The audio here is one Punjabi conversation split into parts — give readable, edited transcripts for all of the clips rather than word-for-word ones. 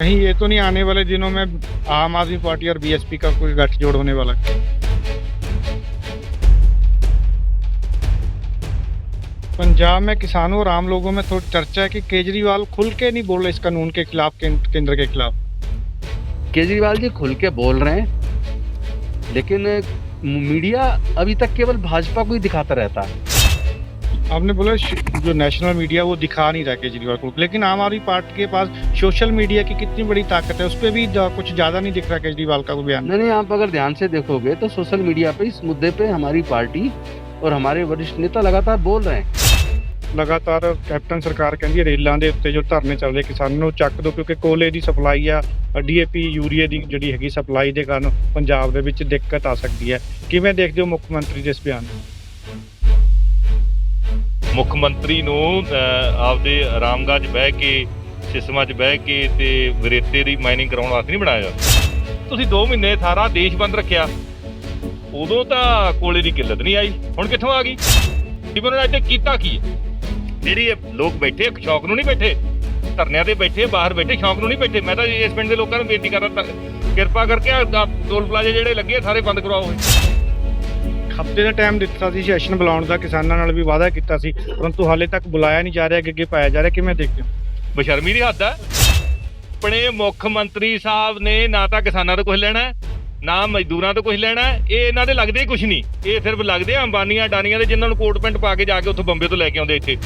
कहीं ये तो नहीं आने वाले दिनों में आम आदमी पार्टी और बीएसपी का कोई गठजोड़ होने वाला है? पंजाब में किसानों और आम लोगों में थोड़ी चर्चा है कि केजरीवाल खुल के नहीं बोल रहे इस कानून के खिलाफ, केंद्र के खिलाफ। केजरीवाल जी खुल के बोल रहे हैं, लेकिन मीडिया अभी तक केवल भाजपा को ही दिखाता रहता है। आपने बोला जो नेशनल मीडिया वो दिखा नहीं रहा केजरीवाल को, लेकिन आम आदमी पार्टी के पास सोशल मीडिया की कितनी बड़ी ताकत है, उस पर भी कुछ ज्यादा नहीं दिख रहा केजरीवाल का कोई बयान। नहीं, आप अगर ध्यान से देखोगे तो सोशल मीडिया पे इस मुद्दे पे हमारी पार्टी और हमारे वरिष्ठ नेता लगातार बोल रहे हैं। लगातार कैप्टन सरकार कहती है रेलों के उत्ते जो धरने चल रहे किसानों ਨੂੰ ਚੱਕ ਦੋ, क्योंकि कोले की सप्लाई ਆ ਡੀਏਪੀ यूरिया की ਜਿਹੜੀ ਹੈਗੀ सप्लाई के कारण पंजाब ਦੇ ਵਿੱਚ ਦਿੱਕਤ ਆ ਸਕਦੀ ਹੈ। ਕਿਵੇਂ ਦੇਖਦੇ ਹੋ ਮੁੱਖ ਮੰਤਰੀ ਦੇ ਇਸ ਬਿਆਨ ਨੂੰ? ਮੁੱਖ ਮੰਤਰੀ ਨੂੰ ਆਪਦੇ ਆਰਾਮਗਾਹ 'ਚ ਬਹਿ ਕੇ ਸਿਸਮਾਂ 'ਚ ਬਹਿ ਕੇ ਤੇ ਰੇਤੇ ਦੀ ਮਾਈਨਿੰਗ ਕਰਾਉਣ ਵਾਸਤੇ ਨਹੀਂ ਬਣਾਇਆ। ਤੁਸੀਂ 2 ਮਹੀਨੇ ਸਾਰਾ ਦੇਸ਼ ਬੰਦ ਰੱਖਿਆ, ਉਦੋਂ ਤਾਂ ਕੋਲੇ ਦੀ ਕਿੱਲਤ ਨਹੀਂ ਆਈ, ਹੁਣ ਕਿੱਥੋਂ ਆ ਗਈ? ਜਿਵੇਂ ਉਹਨਾਂ ਨੇ ਕੀਤਾ ਕੀ ਹੈ? ਜਿਹੜੀ ਲੋਕ ਬੈਠੇ ਸ਼ੌਕ ਨੂੰ ਨਹੀਂ ਬੈਠੇ, ਧਰਨਿਆਂ ਤੇ ਬੈਠੇ, ਬਾਹਰ ਬੈਠੇ, ਸ਼ੌਕ ਨੂੰ ਨਹੀਂ ਬੈਠੇ। ਮੈਂ ਤਾਂ ਇਸ ਪਿੰਡ ਦੇ ਲੋਕਾਂ ਨੂੰ ਬੇਨਤੀ ਕਰਦਾ, ਕਿਰਪਾ ਕਰਕੇ ਟੋਲ ਪਲਾਜ਼ੇ ਜਿਹੜੇ ਲੱਗੇ ਸਾਰੇ ਬੰਦ ਕਰਵਾਓ। ਹਫ਼ਤੇ ਦਾ ਟਾਈਮ ਦਿੱਤਾ ਸੀ ਸੈਸ਼ਨ ਬੁਲਾਉਣ ਦਾ, ਕਿਸਾਨਾਂ ਨਾਲ ਵੀ ਵਾਅਦਾ ਕੀਤਾ ਸੀ, ਪਰੰਤੂ ਹਾਲੇ ਤੱਕ ਬੁਲਾਇਆ ਨਹੀਂ ਜਾ ਰਿਹਾ, ਅੱਗੇ ਪਾਇਆ ਜਾ ਰਿਹਾ। ਕਿਵੇਂ ਦੇਖਦੇ ਹੋ? ਬੇਸ਼ਰਮੀ ਦੀ ਹੱਦ ਹੈ। ਆਪਣੇ ਮੁੱਖ ਮੰਤਰੀ ਸਾਹਿਬ ਨੇ ਨਾ ਤਾਂ ਕਿਸਾਨਾਂ ਤੋਂ ਕੁਝ ਲੈਣਾ, ਨਾ ਮਜ਼ਦੂਰਾਂ ਤੋਂ ਕੁਝ ਲੈਣਾ। ਇਹ ਇਹਨਾਂ ਦੇ ਲੱਗਦੇ ਹੀ ਕੁਝ ਨਹੀਂ, ਇਹ ਸਿਰਫ ਲੱਗਦੇ ਆ ਅੰਬਾਨੀਆਂ ਡਾਨੀਆਂ ਦੇ, ਜਿਨ੍ਹਾਂ ਨੂੰ ਕੋਟ ਪੈਂਟ ਪਾ ਕੇ ਜਾ ਕੇ ਉੱਥੋਂ ਬੰਬੇ ਤੋਂ ਲੈ ਕੇ ਆਉਂਦੇ ਇੱਥੇ।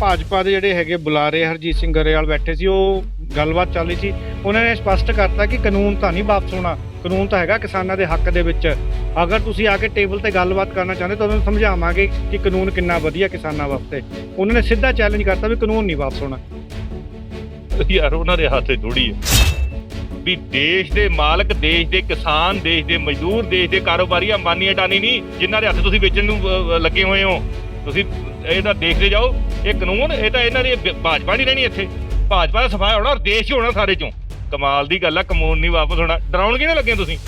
ਭਾਜਪਾ ਦੇ ਜਿਹੜੇ ਹੈਗੇ ਬੁਲਾਰੇ ਹਰਜੀਤ ਸਿੰਘ ਗਰੇਵਾਲ ਬੈਠੇ ਸੀ, ਉਹ ਗੱਲਬਾਤ ਚੱਲ ਰਹੀ ਸੀ, ਉਹਨਾਂ ਨੇ ਸਪਸ਼ਟ ਕਰਤਾ ਕਿ ਕਾਨੂੰਨ ਤਾਂ ਨਹੀਂ ਵਾਪਸ ਹੋਣਾ, ਕਾਨੂੰਨ ਤਾਂ ਹੈਗਾ ਕਿਸਾਨਾਂ ਦੇ ਹੱਕ ਦੇ ਵਿੱਚ। ਅਗਰ ਤੁਸੀਂ ਆ ਕੇ ਟੇਬਲ ਤੇ ਗੱਲਬਾਤ ਕਰਨਾ ਚਾਹੁੰਦੇ ਤਾਂ ਉਹਨਾਂ ਨੂੰ ਸਮਝਾਵਾਂਗੇ ਕਿ ਕਾਨੂੰਨ ਕਿੰਨਾ ਵਧੀਆ ਕਿਸਾਨਾਂ ਵਾਸਤੇ। ਉਹਨਾਂ ਨੇ ਸਿੱਧਾ ਚੈਲੰਜ ਕਰਤਾ ਵੀ ਕਾਨੂੰਨ ਨਹੀਂ ਵਾਪਸ ਹੋਣਾ। ਯਾਰ ਉਹਨਾਂ ਦੇ ਹੱਥ 'ਚ ਥੋੜੀ ਹੈ ਵੀ ਦੇਸ਼ ਦੇ ਮਾਲਕ, ਦੇਸ਼ ਦੇ ਕਿਸਾਨ, ਦੇਸ਼ ਦੇ ਮਜ਼ਦੂਰ, ਦੇਸ਼ ਦੇ ਕਾਰੋਬਾਰੀ ਅੰਬਾਨੀ ਅਡਾਨੀ ਨਹੀਂ, ਜਿਨ੍ਹਾਂ ਦੇ ਹੱਥ ਤੁਸੀਂ ਵੇਚਣ ਨੂੰ ਲੱਗੇ ਹੋਏ ਹੋ। ਤੁਸੀਂ ਇਹ ਤਾਂ ਦੇਖਦੇ ਜਾਓ, ਇਹ ਕਾਨੂੰਨ ਇਹ ਤਾਂ ਇਹਨਾਂ ਦੀ ਭਾਜਪਾ ਨਹੀਂ ਰਹਿਣੀ ਇੱਥੇ, ਭਾਜਪਾ ਦਾ ਸਫਾਇਆ ਹੋਣਾ ਔਰ ਦੇਸ਼ 'ਚ ਹੋਣਾ ਸਾਰੇ 'ਚੋਂ। ਕਮਾਲ ਦੀ ਗੱਲ ਆ, ਕਾਨੂੰਨ ਨਹੀਂ ਵਾਪਸ ਹੋਣਾ। ਡਰਾਉਣ ਕਿਹਨੇ ਲੱਗੇ ਤੁਸੀਂ?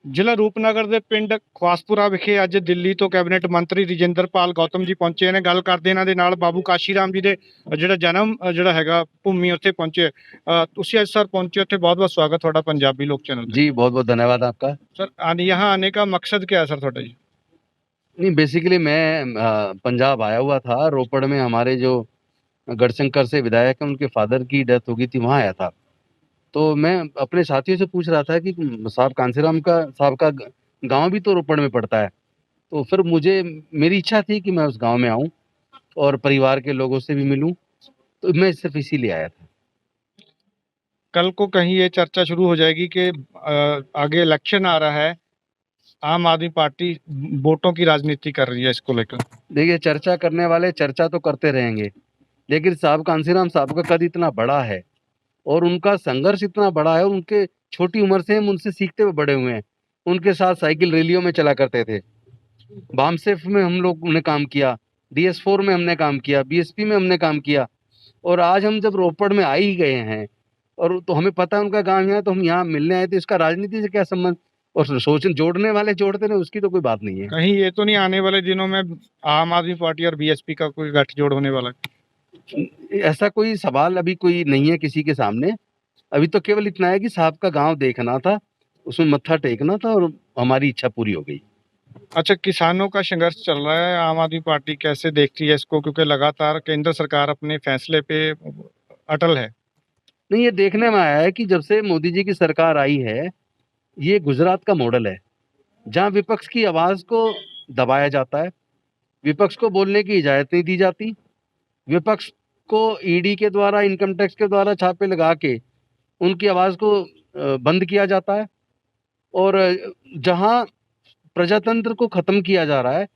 ਜ਼ਿਲ੍ਹਾ ਰੂਪਨਗਰ ਦੇ ਪਿੰਡ ਖਵਾਸਪੁਰਾ ਵਿਖੇ ਅੱਜ ਦਿੱਲੀ ਤੋਂ ਕੈਬਨਿਟ ਮੰਤਰੀ ਰਜਿੰਦਰਪਾਲ ਗੌਤਮ ਜੀ ਪਹੁੰਚੇ ਨੇ। ਗੱਲ ਕਰਦੇ ਇਹਨਾਂ ਦੇ ਨਾਲ ਬਾਬੂ ਕਾਸ਼ੀ ਰਾਮ ਜੀ ਦੇ ਜਿਹੜਾ ਜਨਮ ਜਿਹੜਾ ਹੈਗਾ ਭੂਮੀ ਉੱਥੇ ਪਹੁੰਚੇ। ਤੁਸੀਂ ਅੱਜ ਸਰ पहुंचे, ਉੱਥੇ बहुत बहुत स्वागत ਤੁਹਾਡਾ पंजाबी लोक चैनल। जी बहुत बहुत धन्यवाद आपका। सर यहाँ आने का मकसद क्या है सर ਤੁਹਾਡਾ जी? नहीं, बेसिकली मैं पंजाब आया हुआ था। रोपड़ में हमारे जो गढ़शंकर से विधायक हैं, उनके फादर की डेथ हो गई थी, वहाँ आया था। तो मैं अपने साथियों से पूछ रहा था कि साहब कांसीराम का साहब का गांव भी तो रोपड़ में पड़ता है। तो फिर मेरी इच्छा थी कि मैं उस गांव में आऊं और परिवार के लोगों से भी मिलूं, तो मैं सिर्फ इसीलिए आया था। कल को कहीं ये चर्चा शुरू हो जाएगी कि आगे इलेक्शन आ रहा है, आम आदमी पार्टी वोटों की राजनीति कर रही है, इसको लेकर। देखिए, चर्चा करने वाले चर्चा तो करते रहेंगे, लेकिन साहब कांसीराम साहब का कद इतना बड़ा है और उनका संघर्ष इतना बड़ा है, और उनके छोटी उम्र से हम उनसे सीखते हुए बड़े हुए हैं। उनके साथ साइकिल रैलियों में चला करते थे। बामसेफ में हम लोग ने काम किया, DS4 में हमने काम किया, BSP में हमने काम किया, और आज हम जब रोपड़ में आ ही गए हैं और तो हमें पता है उनका गांव यहाँ, तो हम यहाँ मिलने आए, तो इसका राजनीति से क्या संबंध? और सोच जोड़ने वाले जोड़ते रहे, उसकी तो कोई बात नहीं है। कहीं ये तो नहीं आने वाले दिनों में आम आदमी पार्टी और BSP का कोई गठजोड़ होने वाला है? ऐसा कोई सवाल अभी कोई नहीं है किसी के सामने। अभी तो केवल इतना है कि साहब का गांव देखना था, उसमें मत्था टेकना था, और हमारी इच्छा पूरी हो गई। अच्छा, किसानों का संघर्ष चल रहा है, आम आदमी पार्टी कैसे देखती है इसको, क्योंकि लगातार केंद्र सरकार अपने फैसले पे अटल है? नहीं, ये देखने में आया है कि जब से मोदी जी की सरकार आई है, ये गुजरात का मॉडल है, जहाँ विपक्ष की आवाज़ को दबाया जाता है, विपक्ष को बोलने की इजाज़त नहीं दी जाती, विपक्ष को ईडी के द्वारा, इनकम टैक्स के द्वारा छापे लगा के उनकी आवाज़ को बंद किया जाता है, और जहां प्रजातंत्र को ख़त्म किया जा रहा है,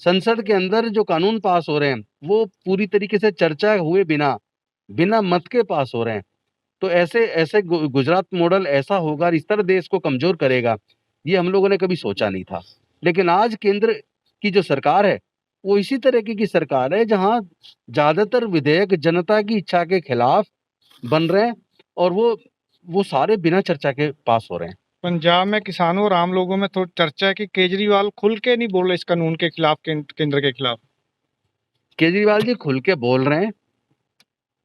संसद के अंदर जो कानून पास हो रहे हैं वो पूरी तरीके से चर्चा हुए बिना मत के पास हो रहे हैं। तो ऐसे गुजरात मॉडल ऐसा होगा और इस तरह देश को कमज़ोर करेगा, ये हम लोगों ने कभी सोचा नहीं था। लेकिन आज केंद्र की जो सरकार है वो इसी तरीके की सरकार है, जहां ज़्यादातर विधेयक जनता की इच्छा के खिलाफ बन रहे हैं, और वो सारे बिना चर्चा के पास हो रहे हैं। पंजाब में किसानों और आम लोगों में थोड़ी चर्चा है कि केजरीवाल खुल के नहीं बोल रहे इस कानून के खिलाफ, केंद्र के खिलाफ। केजरीवाल जी खुल के बोल रहे हैं,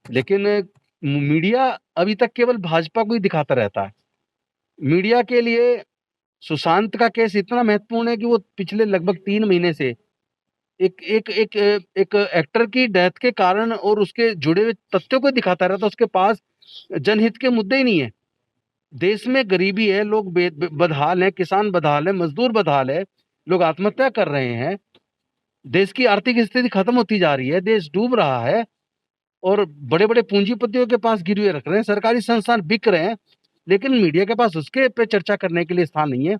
लेकिन मीडिया अभी तक केवल भाजपा को ही दिखाता रहता है। मीडिया के लिए सुशांत का केस इतना महत्वपूर्ण है कि वो पिछले लगभग 3 महीने से एक एक एक एक एक्टर की डेथ के कारण और उसके जुड़े हुए तथ्यों को दिखाता रहता है। उसके पास जनहित के मुद्दे ही नहीं है। देश में गरीबी है, लोग बदहाल हैं, किसान बदहाल है, मजदूर बदहाल है, लोग आत्महत्या कर रहे हैं, देश की आर्थिक स्थिति खत्म होती जा रही है, देश डूब रहा है और बड़े-बड़े पूंजीपतियों के पास गिरवी रख रहे हैं, सरकारी संस्थान बिक रहे हैं, लेकिन मीडिया के पास उसके पे चर्चा करने के लिए स्थान नहीं है।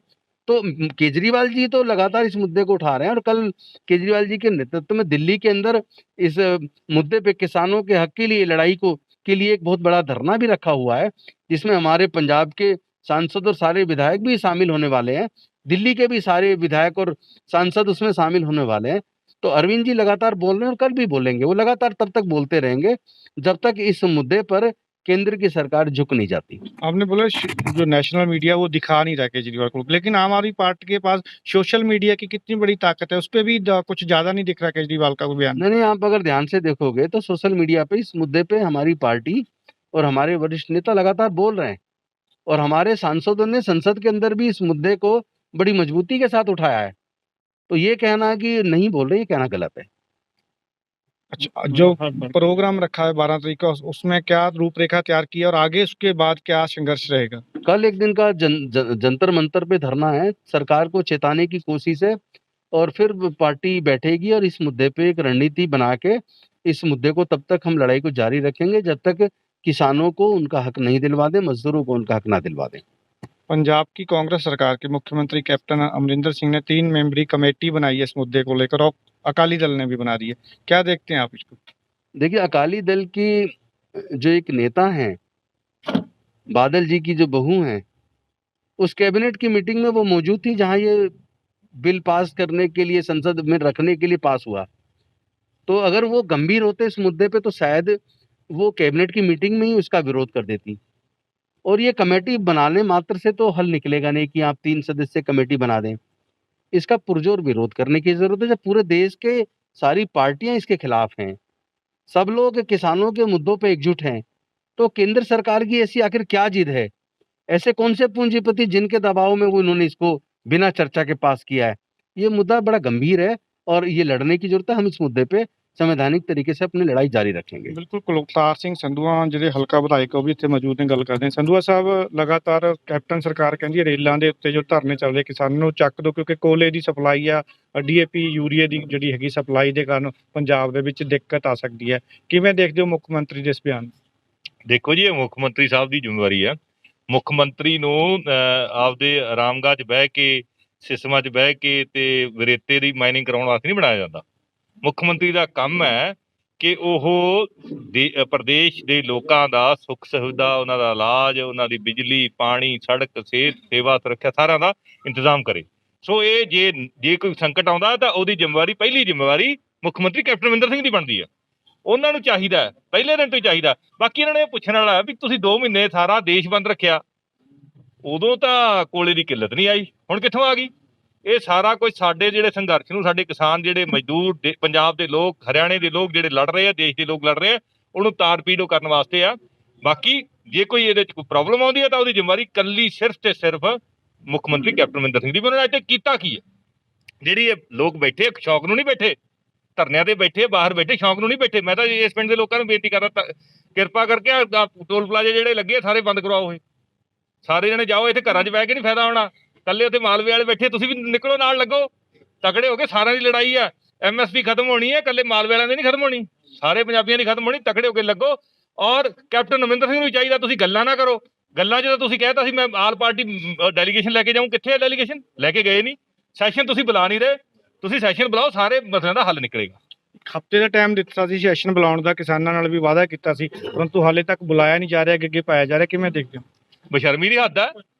तो केजरीवाल जी तो लगातार इस मुद्दे को उठा रहे हैं और कल केजरीवाल जी के नेतृत्व में दिल्ली के अंदर इस मुद्दे पे किसानों के हक के लिए लड़ाई को के लिए एक बहुत बड़ा धरना भी रखा हुआ है, जिसमें हमारे पंजाब के सांसद और सारे विधायक भी शामिल होने वाले हैं। दिल्ली के भी सारे विधायक और सांसद उसमें शामिल होने वाले हैं। तो अरविंद जी लगातार बोल रहे हैं और कल भी बोलेंगे। वो लगातार तब तक बोलते रहेंगे जब तक इस मुद्दे पर केंद्र की सरकार झुक नहीं जाती। आपने बोला जो नेशनल मीडिया वो दिखा नहीं रहा केजरीवाल को, लेकिन आम आदमी पार्टी के पास सोशल मीडिया की कितनी बड़ी ताकत है, उस पर भी कुछ ज्यादा नहीं दिख रहा केजरीवाल का कोई बयान। नहीं, आप अगर ध्यान से देखोगे तो सोशल मीडिया पे इस मुद्दे पे हमारी पार्टी और हमारे वरिष्ठ नेता लगातार बोल रहे हैं और हमारे सांसदों ने संसद के अंदर भी इस मुद्दे को बड़ी मजबूती के साथ उठाया है। तो ये कहना कि नहीं बोल रहे, ये कहना गलत है। अच्छा, जो प्रोग्राम रखा है 12 तारीख का, उसमें क्या रूपरेखा तैयार की है और आगे उसके बाद क्या संघर्ष रहेगा? कल एक दिन का जंतर मंतर पे धरना है, सरकार को चेताने की कोशिश है और फिर पार्टी बैठेगी और इस मुद्दे पे एक रणनीति बना के इस मुद्दे को तब तक हम लड़ाई को जारी रखेंगे जब तक किसानों को उनका हक नहीं दिलवा दें, मजदूरों को उनका हक ना दिलवा दें। पंजाब की कांग्रेस सरकार के मुख्यमंत्री कैप्टन अमरिंदर सिंह ने 3 मेंबरी कमेटी बनाई है इस मुद्दे को लेकर और अकाली दल ने भी बना दी है। क्या देखते हैं आप इसको? देखिए, अकाली दल की जो एक नेता हैं, बादल जी की जो बहू हैं, उस कैबिनेट की मीटिंग में वो मौजूद थी जहां ये बिल पास करने के लिए संसद में रखने के लिए पास हुआ। तो अगर वो गंभीर होते इस मुद्दे पे तो शायद वो कैबिनेट की मीटिंग में ही उसका विरोध कर देती। और ये कमेटी बनाने मात्र से तो हल निकलेगा नहीं कि आप 3 सदस्य कमेटी बना दें। इसका पुरजोर विरोध करने की ज़रूरत है। जब पूरे देश के सारी पार्टियां इसके खिलाफ हैं, सब लोग किसानों के मुद्दों पे एकजुट हैं, तो केंद्र सरकार की ऐसी आखिर क्या जिद है? ऐसे कौन से पूंजीपति जिनके दबाव में वो इन्होंने इसको बिना चर्चा के पास किया है? ये मुद्दा बड़ा गंभीर है और ये लड़ने की ज़रूरत है। हम इस मुद्दे पे संवैधानिक तरीके से अपनी लड़ाई जारी रखेंगे। बिल्कुल, कुलवतार ਸਿੰਘ ਸੰਧੂਆ ਜਿਹੜੇ ਹਲਕਾ ਵਿਧਾਇਕ ਉਹ ਵੀ ਇੱਥੇ ਮੌਜੂਦ ਨੇ, ਗੱਲ ਕਰਦੇ ਹਾਂ। ਸੰਧੂਆ ਸਾਹਿਬ, ਲਗਾਤਾਰ ਕੈਪਟਨ ਸਰਕਾਰ ਕਹਿੰਦੀ ਹੈ ਰੇਲਾਂ ਦੇ ਉੱਤੇ ਜੋ ਧਰਨੇ ਚੱਲਦੇ ਕਿਸਾਨਾਂ ਨੂੰ ਚੱਕ ਦਿਓ ਕਿਉਂਕਿ ਕੋਲੇ ਦੀ ਸਪਲਾਈ ਆ, ਡੀਏਪੀ ਯੂਰੀਆ ਦੀ ਜਿਹੜੀ ਹੈਗੀ ਸਪਲਾਈ ਦੇ ਕਾਰਨ ਪੰਜਾਬ ਦੇ ਵਿੱਚ ਦਿੱਕਤ ਆ ਸਕਦੀ ਹੈ। ਕਿਵੇਂ ਦੇਖਦੇ ਹੋ ਮੁੱਖ ਮੰਤਰੀ ਦੇ ਇਸ ਬਿਆਨ ਨੂੰ? ਦੇਖੋ ਜੀ, ਇਹ ਮੁੱਖ ਮੰਤਰੀ ਸਾਹਿਬ ਦੀ ਜ਼ਿੰਮੇਵਾਰੀ ਆ। ਮੁੱਖ ਮੰਤਰੀ ਨੂੰ ਆਪਦੇ ਆਰਾਮਗਾਹ 'ਚ ਬਹਿ ਕੇ, ਸਿਸਮਾਂ 'ਚ ਬਹਿ ਕੇ ਤੇ ਰੇਤੇ ਦੀ ਮਾਈਨਿੰਗ ਕਰਾਉਣ ਵਾਸਤੇ ਨਹੀਂ ਬਣਾਇਆ ਜਾਂਦਾ। ਮੁੱਖ ਮੰਤਰੀ ਦਾ ਕੰਮ ਹੈ ਕਿ ਉਹ ਪ੍ਰਦੇਸ਼ ਦੇ ਲੋਕਾਂ ਦਾ ਸੁੱਖ ਸੁਵਿਧਾ, ਉਹਨਾਂ ਦਾ ਇਲਾਜ, ਉਹਨਾਂ ਦੀ ਬਿਜਲੀ, ਪਾਣੀ, ਸੜਕ, ਸਿਹਤ, ਸੇਵਾ, ਸੁਰੱਖਿਆ ਸਾਰਿਆਂ ਦਾ ਇੰਤਜ਼ਾਮ ਕਰੇ। ਸੋ ਇਹ ਜੇ ਕੋਈ ਸੰਕਟ ਆਉਂਦਾ ਤਾਂ ਉਹਦੀ ਪਹਿਲੀ ਜ਼ਿੰਮੇਵਾਰੀ ਮੁੱਖ ਮੰਤਰੀ ਕੈਪਟਨ ਅਮਰਿੰਦਰ ਸਿੰਘ ਦੀ ਬਣਦੀ ਆ। ਉਹਨਾਂ ਨੂੰ ਚਾਹੀਦਾ ਪਹਿਲੇ ਦਿਨ ਤੋਂ ਹੀ ਚਾਹੀਦਾ। ਬਾਕੀ ਇਹਨਾਂ ਨੇ ਇਹ ਪੁੱਛਣ ਵਾਲਾ ਵੀ ਤੁਸੀਂ 2 ਮਹੀਨੇ ਸਾਰਾ ਦੇਸ਼ ਬੰਦ ਰੱਖਿਆ, ਉਦੋਂ ਤਾਂ ਕੋਲੇ ਦੀ ਕਿੱਲਤ ਨਹੀਂ ਆਈ, ਹੁਣ ਕਿੱਥੋਂ ਆ ਗਈ? ਇਹ ਸਾਰਾ ਕੁਝ ਸਾਡੇ ਜਿਹੜੇ ਸੰਘਰਸ਼ ਨੂੰ, ਸਾਡੇ ਕਿਸਾਨ, ਜਿਹੜੇ ਮਜ਼ਦੂਰ, ਪੰਜਾਬ ਦੇ ਲੋਕ, ਹਰਿਆਣੇ ਦੇ ਲੋਕ ਜਿਹੜੇ ਲੜ ਰਹੇ ਆ, ਦੇਸ਼ ਦੇ ਲੋਕ ਲੜ ਰਹੇ ਆ, ਉਹਨੂੰ ਤਾਰ ਪੀੜੋ ਕਰਨ ਵਾਸਤੇ ਆ। ਬਾਕੀ ਜੇ ਕੋਈ ਇਹਦੇ 'ਚ ਕੋਈ ਪ੍ਰੋਬਲਮ ਆਉਂਦੀ ਹੈ ਤਾਂ ਉਹਦੀ ਜ਼ਿੰਮੇਵਾਰੀ ਇਕੱਲੀ ਸਿਰਫ ਤੇ ਸਿਰਫ ਮੁੱਖ ਮੰਤਰੀ ਕੈਪਟਨ ਅਮਰਿੰਦਰ ਸਿੰਘ ਦੀ। ਉਹਨਾਂ ਨੇ ਅੱਜ ਤੱਕ ਕੀਤਾ ਕੀ ਹੈ? ਜਿਹੜੀ ਇਹ ਲੋਕ ਬੈਠੇ ਸ਼ੌਕ ਨੂੰ ਨਹੀਂ ਬੈਠੇ, ਧਰਨਿਆਂ ਤੇ ਬੈਠੇ, ਬਾਹਰ ਬੈਠੇ, ਸ਼ੌਕ ਨੂੰ ਨਹੀਂ ਬੈਠੇ। ਮੈਂ ਤਾਂ ਇਸ ਪਿੰਡ ਦੇ ਲੋਕਾਂ ਨੂੰ ਬੇਨਤੀ ਕਰਦਾ, ਕਿਰਪਾ ਕਰਕੇ ਟੋਲ ਪਲਾਜ਼ੇ ਜਿਹੜੇ ਲੱਗੇ ਸਾਰੇ ਬੰਦ ਕਰਵਾਓ। ਇਹ ਸਾਰੇ ਜਣੇ ਜਾਓ, ਇੱਥੇ ਘਰਾਂ 'ਚ ਬਹਿ ਕੇ ਨਹੀਂ ਫਾਇਦਾ ਹੋਣਾ। ਕੱਲੇ ਉੱਥੇ ਮਾਲਵੇ ਵਾਲੇ ਬੈਠੇ, ਤੁਸੀਂ ਵੀ ਨਿਕਲੋ ਨਾਲ, ਲੱਗੋ, ਤਕੜੇ ਹੋ ਕੇ। ਸਾਰਿਆਂ ਦੀ ਲੜਾਈ ਆ, MSP ਖਤਮ ਹੋਣੀ ਹੈ, ਕੱਲੇ ਮਾਲਵੇ ਵਾਲਿਆਂ ਦੀ ਨਹੀਂ ਖਤਮ ਹੋਣੀ, ਸਾਰੇ ਪੰਜਾਬੀਆਂ ਦੀ ਖਤਮ ਹੋਣੀ। ਤਕੜੇ ਹੋ ਕੇ ਲੱਗੋ। ਔਰ ਕੈਪਟਨ ਅਮਰਿੰਦਰ ਸਿੰਘ ਨੂੰ ਵੀ ਚਾਹੀਦਾ, ਤੁਸੀਂ ਗੱਲਾਂ ਨਾ ਕਰੋ। ਗੱਲਾਂ 'ਚ ਤਾਂ ਤੁਸੀਂ ਕਹਿਤਾ ਸੀ ਮੈਂ ਆਲ ਪਾਰਟੀ ਡੈਲੀਗੇਸ਼ਨ ਲੈ ਕੇ ਜਾਊਂ, ਕਿੱਥੇ ਹੈ ਡੈਲੀਗੇਸ਼ਨ? ਲੈ ਕੇ ਗਏ ਨਹੀਂ। ਸੈਸ਼ਨ ਤੁਸੀਂ ਬੁਲਾ ਨਹੀਂ ਰਹੇ, ਤੁਸੀਂ ਸੈਸ਼ਨ ਬੁਲਾਓ, ਸਾਰੇ ਮਸਲਿਆਂ ਦਾ ਹੱਲ ਨਿਕਲੇਗਾ। ਹਫ਼ਤੇ ਦਾ ਟਾਈਮ ਦਿੱਤਾ ਸੀ ਸੈਸ਼ਨ ਬੁਲਾਉਣ ਦਾ, ਕਿਸਾਨਾਂ ਨਾਲ ਵੀ ਵਾਅਦਾ ਕੀਤਾ ਸੀ, ਪਰੰਤੂ ਹਾਲੇ ਤੱਕ ਬੁਲਾਇਆ ਨਹੀਂ ਜਾ ਰਿਹਾ, ਅੱਗੇ ਪਾਇਆ ਜਾ ਰਿਹਾ। ਕਿਵੇਂ ਦੇਖਦੇ ਹੋ? ਬੇਸ਼ਰਮੀ ਦੀ ਹੱਦ ਹੈ,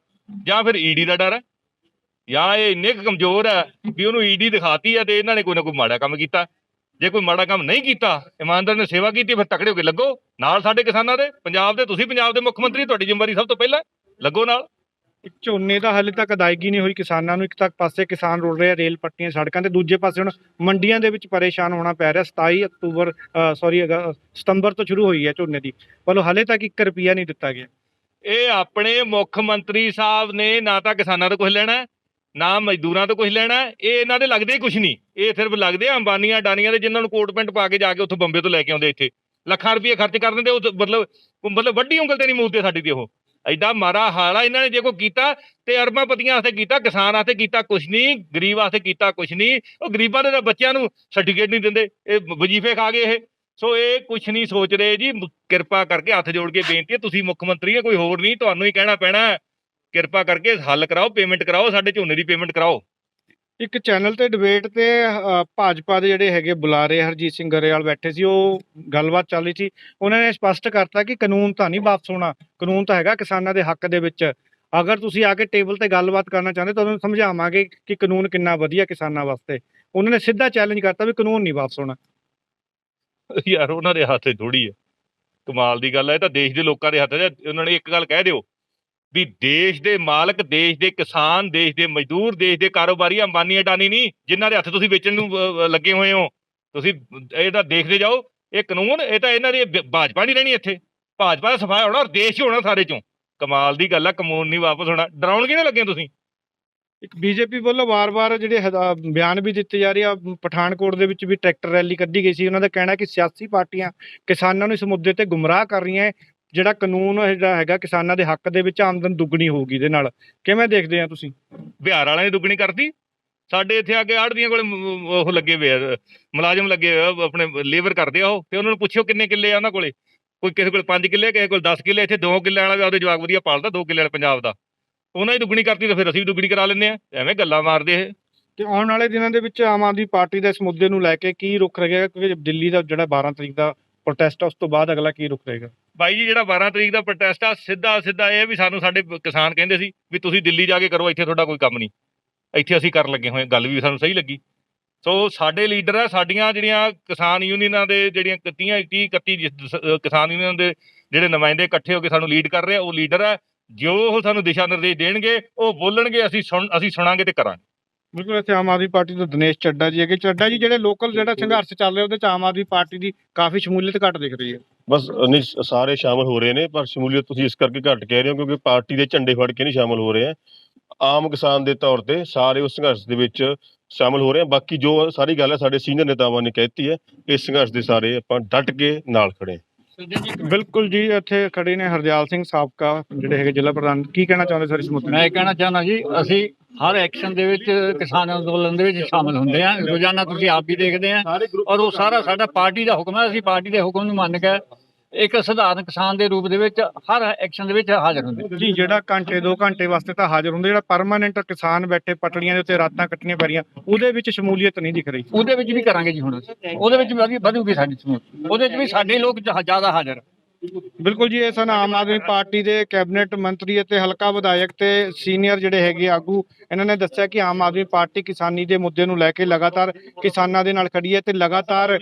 ਜਾਂ ਫਿਰ ਈਡੀ ਦਾ ਡਰ ਹੈ, ਜਾਂ ਇਹ ਇੰਨੇ ਕੁ ਕਮਜ਼ੋਰ ਹੈ ਵੀ ਉਹਨੂੰ ਈਡੀ ਦਿਖਾਤੀ ਹੈ ਤੇ ਇਹਨਾਂ ਨੇ ਕੋਈ ਨਾ ਕੋਈ ਮਾੜਾ ਕੰਮ ਕੀਤਾ। ਜੇ ਕੋਈ ਮਾੜਾ ਕੰਮ ਨਹੀਂ ਕੀਤਾ, ਇਮਾਨਦਾਰ ਨੇ ਸੇਵਾ ਕੀਤੀ, ਫਿਰ ਤਕੜੇ ਹੋ ਕੇ ਲੱਗੋ ਨਾਲ ਸਾਡੇ ਕਿਸਾਨਾਂ ਦੇ, ਪੰਜਾਬ ਦੇ। ਤੁਸੀਂ ਪੰਜਾਬ ਦੇ ਮੁੱਖ ਮੰਤਰੀ, ਤੁਹਾਡੀ ਜ਼ਿੰਮੇਵਾਰੀ ਸਭ ਤੋਂ ਪਹਿਲਾਂ, ਲੱਗੋ ਨਾਲ। ਝੋਨੇ ਦਾ ਹਾਲੇ ਤੱਕ ਅਦਾਇਗੀ ਨਹੀਂ ਹੋਈ ਕਿਸਾਨਾਂ ਨੂੰ। ਇੱਕ ਤਾਂ ਪਾਸੇ ਕਿਸਾਨ ਰੁਲ ਰਹੇ ਆ ਰੇਲ ਪੱਟੀਆਂ ਸੜਕਾਂ ਤੇ, ਦੂਜੇ ਪਾਸੇ ਹੁਣ ਮੰਡੀਆਂ ਦੇ ਵਿੱਚ ਪਰੇਸ਼ਾਨ ਹੋਣਾ ਪੈ ਰਿਹਾ। 27 ਸਤੰਬਰ ਤੋਂ ਸ਼ੁਰੂ ਹੋਈ ਹੈ ਝੋਨੇ ਦੀ, ਪਰ ਹਾਲੇ ਤੱਕ 1 ਰੁਪਿਆ ਨਹੀਂ ਦਿੱਤਾ ਗਿਆ। ਇਹ ਆਪਣੇ ਮੁੱਖ ਮੰਤਰੀ ਸਾਹਿਬ ਨੇ ਨਾ ਤਾਂ ਕਿਸਾਨਾਂ ਤੋਂ ਕੁਝ ਲੈਣਾ, ਨਾ ਮਜ਼ਦੂਰਾਂ ਤੋਂ ਕੁਝ ਲੈਣਾ। ਇਹ ਇਹਨਾਂ ਦੇ ਲੱਗਦੇ ਹੀ ਕੁਝ ਨਹੀਂ। ਇਹ ਸਿਰਫ ਲੱਗਦੇ ਆ ਅੰਬਾਨੀਆਂ ਡਾਨੀਆਂ ਦੇ, ਜਿਨ੍ਹਾਂ ਨੂੰ ਕੋਟ ਪੈਂਟ ਪਾ ਕੇ ਜਾ ਕੇ ਉੱਥੋਂ ਬੰਬੇ ਤੋਂ ਲੈ ਕੇ ਆਉਂਦੇ ਇੱਥੇ ਲੱਖਾਂ ਰੁਪਏ ਖਰਚ ਕਰ ਦਿੰਦੇ। ਉਹ ਮਤਲਬ ਵੱਡੀ ਉਂਗਲ ਤੇ ਨਹੀਂ ਮੂਲਦੇ ਸਾਡੀ ਤੇ। ਉਹ ਐਡਾ ਮਾੜਾ ਹਾਲ ਆ। ਇਹਨਾਂ ਨੇ ਜੇ ਕੋਈ ਕੀਤਾ ਤੇ ਅਰਬਾਂਪਤੀਆਂ ਵਾਸਤੇ ਕੀਤਾ, ਕਿਸਾਨ ਵਾਸਤੇ ਕੀਤਾ ਕੁਛ ਨਹੀਂ, ਗਰੀਬ ਵਾਸਤੇ ਕੀਤਾ ਕੁਛ ਨਹੀਂ। ਉਹ ਗਰੀਬਾਂ ਦੇ ਤਾਂ ਬੱਚਿਆਂ ਨੂੰ ਸਰਟੀਫਿਕੇਟ ਨਹੀਂ ਦਿੰਦੇ, ਇਹ ਵਜੀਫੇ ਖਾ ਗਏ ਇਹ। ਸੋ ਇਹ ਕੁਛ ਨਹੀਂ ਸੋਚ ਰਹੇ ਜੀ। ਕਿਰਪਾ ਕਰਕੇ ਹੱਥ ਜੋੜ ਕੇ ਬੇਨਤੀ ਹੈ, ਤੁਸੀਂ ਮੁੱਖ ਮੰਤਰੀ ਹੈ, ਕੋਈ ਹੋਰ ਨਹੀਂ, ਤੁਹਾਨੂੰ ਹੀ ਕਹਿਣਾ ਪੈਣਾ। ਕਿਰਪਾ ਕਰਕੇ ਹੱਲ ਕਰਾਓ, ਪੇਮੈਂਟ ਕਰਾਓ, ਸਾਡੇ ਝੋਨੇ ਦੀ ਪੇਮੈਂਟ ਕਰਾਓ। ਇੱਕ ਚੈਨਲ ਤੇ ਡਿਬੇਟ ਤੇ ਭਾਜਪਾ ਦੇ ਜਿਹੜੇ ਹੈਗੇ ਬੁਲਾਰੇ ਹਰਜੀਤ ਸਿੰਘ ਗਰੇਵਾਲ ਬੈਠੇ ਸੀ, ਉਹ ਗੱਲਬਾਤ ਚੱਲ ਰਹੀ ਸੀ। ਉਹਨਾਂ ਨੇ ਸਪਸ਼ਟ ਕਰਤਾ ਕਿ ਕਾਨੂੰਨ ਤਾਂ ਨਹੀਂ ਵਾਪਸ ਹੋਣਾ, ਕਾਨੂੰਨ ਤਾਂ ਹੈਗਾ ਕਿਸਾਨਾਂ ਦੇ ਹੱਕ ਦੇ ਵਿੱਚ। ਅਗਰ ਤੁਸੀਂ ਆ ਕੇ ਟੇਬਲ ਤੇ ਗੱਲਬਾਤ ਕਰਨਾ ਚਾਹੁੰਦੇ ਤਾਂ ਉਹਨੂੰ ਸਮਝਾਵਾਂਗੇ ਕਿ ਕਾਨੂੰਨ ਕਿੰਨਾ ਵਧੀਆ ਕਿਸਾਨਾਂ ਵਾਸਤੇ। ਉਹਨਾਂ ਨੇ ਸਿੱਧਾ ਚੈਲੰਜ ਕਰਤਾ ਵੀ ਕਾਨੂੰਨ ਨਹੀਂ ਵਾਪਸ ਹੋਣਾ। ਯਾਰ ਉਹਨਾਂ ਦੇ ਹੱਥ 'ਚ ਥੋੜੀ ਹੈ, ਕਮਾਲ ਦੀ ਗੱਲ ਹੈ। ਇਹ ਤਾਂ ਦੇਸ਼ ਦੇ ਲੋਕਾਂ ਦੇ ਹੱਥ 'ਚ। ਉਹਨਾਂ ਨੇ ਇੱਕ ਗੱਲ ਕਹਿ ਦਿਓ ਵੀ ਦੇਸ਼ ਦੇ ਮਾਲਕ, ਦੇਸ਼ ਦੇ ਕਿਸਾਨ, ਦੇਸ਼ ਦੇ ਮਜ਼ਦੂਰ, ਦੇਸ਼ ਦੇ ਕਾਰੋਬਾਰੀ ਅੰਬਾਨੀ ਅਡਾਨੀ ਨਹੀਂ, ਜਿਨ੍ਹਾਂ ਦੇ ਹੱਥ ਤੁਸੀਂ ਵੇਚਣ ਨੂੰ ਲੱਗੇ ਹੋਏ ਹੋ। ਤੁਸੀਂ ਇਹ ਤਾਂ ਦੇਖਦੇ ਜਾਓ। ਇਹ ਕਾਨੂੰਨ, ਇਹ ਤਾਂ ਇਹਨਾਂ ਦੀ ਭਾਜਪਾ ਨਹੀਂ ਰਹਿਣੀ ਇੱਥੇ। ਭਾਜਪਾ ਦਾ ਸਫਾਇਆ ਹੋਣਾ ਔਰ ਦੇਸ਼ ਹੀ ਹੋਣਾ ਸਾਰੇ ਚੋਂ। ਕਮਾਲ ਦੀ ਗੱਲ ਆ, ਕਾਨੂੰਨ ਨਹੀਂ ਵਾਪਸ ਹੋਣਾ। ਡਰਾਉਣ ਕਿਹਨੇ ਲੱਗੇ ਤੁਸੀਂ? ਇੱਕ ਬੀਜੇਪੀ ਵੱਲੋਂ ਵਾਰ-ਵਾਰ ਜਿਹੜੇ ਬਿਆਨ ਵੀ ਦਿੱਤੇ ਜਾ ਰਹੇ ਆ। ਪਠਾਨਕੋਟ ਦੇ ਵਿੱਚ ਵੀ ਟਰੈਕਟਰ ਰੈਲੀ ਕੱਢੀ ਗਈ ਸੀ। ਉਹਨਾਂ ਦਾ ਕਹਿਣਾ ਕਿ ਸਿਆਸੀ ਪਾਰਟੀਆਂ ਕਿਸਾਨਾਂ ਨੂੰ ਇਸ ਮੁੱਦੇ ਤੇ ਗੁੰਮਰਾਹ ਕਰ ਰਹੀਆਂ ਹੈ। ਜਿਹੜਾ ਕਾਨੂੰਨ ਜਿਹੜਾ ਹੈਗਾ ਕਿਸਾਨਾਂ ਦੇ ਹੱਕ ਦੇ ਵਿੱਚ, ਆਮਦਨ ਦੁੱਗਣੀ ਹੋਊਗੀ ਇਹਦੇ ਨਾਲ। ਕਿਵੇਂ ਦੇਖਦੇ ਆ ਤੁਸੀਂ? ਬਿਹਾਰ ਵਾਲਿਆਂ ਨੇ ਦੁੱਗਣੀ ਕਰਤੀ। ਸਾਡੇ ਇੱਥੇ ਆ ਕੇ ਆੜ੍ਹਤੀਆਂ ਕੋਲ ਉਹ ਲੱਗੇ ਹੋਏ ਆ, ਮੁਲਾਜ਼ਮ ਲੱਗੇ ਹੋਏ ਆ, ਆਪਣੇ ਲੇਬਰ ਕਰਦੇ ਆ ਉਹ। ਤੇ ਉਹਨਾਂ ਨੂੰ ਪੁੱਛਿਓ ਕਿੰਨੇ ਕਿੱਲੇ ਆ ਉਹਨਾਂ ਕੋਲੇ। ਕੋਈ ਕਿਸੇ ਕੋਲ 5 ਕਿੱਲੇ, ਕਿਸੇ ਕੋਲ 10 ਕਿੱਲੇ। ਇੱਥੇ 2 ਕਿੱਲੇ ਵਾਲਾ ਵੀ ਆਪਦੇ ਜਵਾਕ ਵਧੀਆ ਪਾਲਦਾ, 2 ਕਿੱਲੇ ਵਾਲਾ ਪੰਜਾਬ ਦਾ। ਉਹਨਾਂ ਦੀ ਦੁੱਗਣੀ ਕਰਤੀ ਤਾਂ ਫਿਰ ਅਸੀਂ ਵੀ ਦੁੱਗਣੀ ਕਰਾ ਲੈਂਦੇ ਆ। ਐਵੇਂ ਗੱਲਾਂ ਮਾਰਦੇ ਇਹ। ਤੇ ਆਉਣ ਵਾਲੇ ਦਿਨਾਂ ਦੇ ਵਿੱਚ ਆਮ ਆਦਮੀ ਪਾਰਟੀ ਦਾ ਇਸ ਮੁੱਦੇ ਨੂੰ ਲੈ ਕੇ ਕੀ ਰੁਖ ਰਹੇਗਾ? ਕਿਉਂਕਿ ਦਿੱਲੀ ਦਾ ਜਿਹੜਾ 12 ਤਰੀਕ ਦਾ ਪ੍ਰੋਟੈਸਟ ਆ, ਉਸ ਤੋਂ ਬਾਅਦ ਅਗਲਾ ਕੀ ਰੁਖ ਰਹੇਗਾ? ਬਾਈ ਜੀ, ਜਿਹੜਾ 12 ਤਰੀਕ ਦਾ ਪ੍ਰੋਟੈਸਟ ਆ, ਸਿੱਧਾ ਇਹ ਵੀ ਸਾਨੂੰ ਸਾਡੇ ਕਿਸਾਨ ਕਹਿੰਦੇ ਸੀ ਵੀ ਤੁਸੀਂ ਦਿੱਲੀ ਜਾ ਕੇ ਕਰੋ, ਇੱਥੇ ਤੁਹਾਡਾ ਕੋਈ ਕੰਮ ਨਹੀਂ। ਇੱਥੇ ਅਸੀਂ ਕਰਨ ਲੱਗੇ ਹੋਏ। ਗੱਲ ਵੀ ਸਾਨੂੰ ਸਹੀ ਲੱਗੀ। ਸੋ ਸਾਡੇ ਲੀਡਰ ਆ, ਸਾਡੀਆਂ ਜਿਹੜੀਆਂ ਕਿਸਾਨ ਯੂਨੀਅਨਾਂ ਦੇ ਜਿਹੜੀਆਂ 31 ਕਿਸਾਨ ਯੂਨੀਅਨ ਦੇ ਜਿਹੜੇ ਨੁਮਾਇੰਦੇ ਇਕੱਠੇ ਹੋ ਕੇ ਸਾਨੂੰ ਲੀਡ ਕਰ ਰਹੇ ਆ, ਉਹ ਲੀਡਰ ਆ। ਜੋ ਉਹ ਸਾਨੂੰ ਦਿਸ਼ਾ ਨਿਰਦੇਸ਼ ਦੇਣਗੇ, ਉਹ ਬੋਲਣਗੇ, ਅਸੀਂ ਸੁਣਾਂਗੇ ਤੇ ਕਰਾਂਗੇ। ਬਿਲਕੁਲ। ਇੱਥੇ ਆਮ ਆਦਮੀ ਪਾਰਟੀ ਤੋਂ ਦਿਨੇਸ਼ ਚੱਡਾ ਜੀ ਹੈਗੇ। ਚੱਡਾ ਜੀ, ਜਿਹੜੇ ਲੋਕਲ ਜਿਹੜਾ ਸੰਘਰਸ਼ ਚੱਲ ਰਿਹਾ ਉਹਦੇ ਚ ਆਮ ਆਦਮੀ ਪਾਰਟੀ ਦੀ ਕਾਫੀ ਸ਼ਮੂਲੀਅਤ ਘੱਟ ਦਿਖ ਰਹੀ ਹੈ। ਬਸ ਨਹੀਂ, ਸਾਰੇ ਸ਼ਾਮਲ ਹੋ ਰਹੇ ਨੇ, ਪਰ ਸ਼ਮੂਲੀਅਤ ਤੁਸੀਂ ਇਸ ਕਰਕੇ ਘੱਟ ਕਹਿ ਰਹੇ ਹੋ ਕਿਉਂਕਿ ਪਾਰਟੀ ਦੇ ਝੰਡੇ ਫੜ ਕੇ ਨਹੀਂ ਸ਼ਾਮਲ ਹੋ ਰਹੇ ਆ। ਆਮ ਕਿਸਾਨ ਦੇ ਤੌਰ ਤੇ ਸਾਰੇ ਉਸ ਸੰਘਰਸ਼ ਦੇ ਵਿੱਚ ਸ਼ਾਮਲ ਹੋ ਰਹੇ ਆ। ਬਾਕੀ ਜੋ ਸਾਰੀ ਗੱਲ ਹੈ ਸਾਡੇ ਸੀਨੀਅਰ ਨੇਤਾਵਾਂ ਨੇ ਕਹਿਤੀ ਹੈ, ਇਸ ਸੰਘਰਸ਼ ਦੇ ਸਾਰੇ ਆਪਾਂ ਡਟ ਕੇ ਨਾਲ ਖੜੇ ਹਾਂ। ਬਿਲਕੁਲ ਜੀ। ਇੱਥੇ ਖੜੇ ਨੇ ਹਰਜਾਲ ਸਿੰਘ ਸਾਬਕਾ ਜਿਹੜੇ ਹੈਗੇ ਜ਼ਿਲ੍ਹਾ ਪ੍ਰਧਾਨ। ਕੀ ਕਹਿਣਾ ਚਾਹੁੰਦੇ ਸਰ ਇਸ ਮੁੱਦੇ? ਮੈਂ ਇਹ ਕਹਿਣਾ ਚਾਹੁੰਦਾ ਜੀ, ਅਸੀਂ ਹਰ ਐਕਸ਼ਨ ਦੇ ਵਿੱਚ ਕਿਸਾਨ ਅੰਦੋਲਨ ਦੇ ਵਿੱਚ ਸ਼ਾਮਲ ਹੁੰਦੇ ਆ। ਰੋਜ਼ਾਨਾ ਤੁਸੀਂ ਆਪ ਵੀ ਦੇਖਦੇ ਆ, ਔਰ ਉਹ ਸਾਰਾ ਸਾਡਾ ਪਾਰਟੀ ਦਾ ਹੁਕਮ ਹੈ। ਅਸੀਂ ਪਾਰਟੀ ਦੇ ਹੁਕਮ ਨੂੰ ਮੰਨ ਕੇ ਇੱਕ ਸਧਾਰਨ ਕਿਸਾਨ ਦੇ ਰੂਪ ਦੇ ਵਿੱਚ ਹਰ ਐਕਸ਼ਨ ਦੇ ਵਿੱਚ ਹਾਜ਼ਰ ਹੁੰਦੇ ਜੀ। ਜਿਹੜਾ ਘੰਟੇ 2 ਘੰਟੇ ਵਾਸਤੇ ਤਾਂ ਹਾਜ਼ਰ ਹੁੰਦੇ, ਜਿਹੜਾ ਪਰਮਾਨੈਂਟ ਕਿਸਾਨ ਬੈਠੇ ਪਟੜੀਆਂ ਦੇ ਉੱਤੇ ਰਾਤਾਂ ਕੱਟਣੀਆਂ ਪੈ ਰਹੀਆਂ, ਉਹਦੇ ਵਿੱਚ ਸ਼ਮੂਲੀਅਤ ਨਹੀਂ ਦਿਖ ਰਹੀ। ਉਹਦੇ ਵਿੱਚ ਵੀ ਕਰਾਂਗੇ ਜੀ। ਹੁਣ ਉਹਦੇ ਵਿੱਚ ਵੀ ਵਧੂਗੀ ਸਾਡੀ ਸਮੂਹ। ਉਹਦੇ 'ਚ ਵੀ ਸਾਡੇ ਲੋਕ ਜ਼ਿਆਦਾ ਹਾਜ਼ਰ। ਬਿਲਕੁਲ ਜੀ। ਇਹ ਸਨ ਆਮ ਆਦਮੀ ਪਾਰਟੀ ਦੇ ਕੈਬਨਿਟ ਮੰਤਰੀ ਅਤੇ ਹਲਕਾ ਵਿਧਾਇਕ ਤੇ ਸੀਨੀਅਰ ਜਿਹੜੇ ਹੈਗੇ ਆਗੂ। ਇਹਨਾਂ ਨੇ ਦੱਸਿਆ ਕਿ ਆਮ ਆਦਮੀ ਪਾਰਟੀ ਕਿਸਾਨੀ ਦੇ ਮੁੱਦੇ ਨੂੰ ਲੈ ਕੇ ਲਗਾਤਾਰ ਕਿਸਾਨਾਂ ਦੇ ਨਾਲ ਖੜੀ ਹੈ ਤੇ ਲਗਾਤਾਰ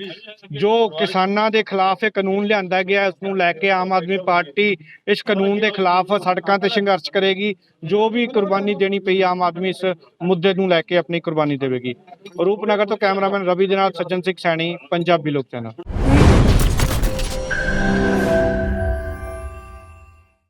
ਜੋ ਕਿਸਾਨਾਂ ਦੇ ਖਿਲਾਫ ਇਹ ਕਾਨੂੰਨ ਲਿਆਂਦਾ ਗਿਆ, ਉਸ ਨੂੰ ਲੈ ਕੇ ਆਮ ਆਦਮੀ ਪਾਰਟੀ ਇਸ ਕਾਨੂੰਨ ਦੇ ਖਿਲਾਫ ਸੜਕਾਂ ਤੇ ਸੰਘਰਸ਼ ਕਰੇਗੀ। ਜੋ ਵੀ ਕੁਰਬਾਨੀ ਦੇਣੀ ਪਈ, ਆਮ ਆਦਮੀ ਇਸ ਮੁੱਦੇ ਨੂੰ ਲੈ ਕੇ ਆਪਣੀ ਕੁਰਬਾਨੀ ਦੇਵੇਗੀ। ਰੂਪਨਗਰ ਤੋਂ ਕੈਮਰਾਮੈਨ ਰਵੀ ਦੇ ਨਾਲ ਸੱਜਣ ਸਿੰਘ ਸੈਣੀ, ਪੰਜਾਬੀ ਲੋਕ ਚੈਨਲ।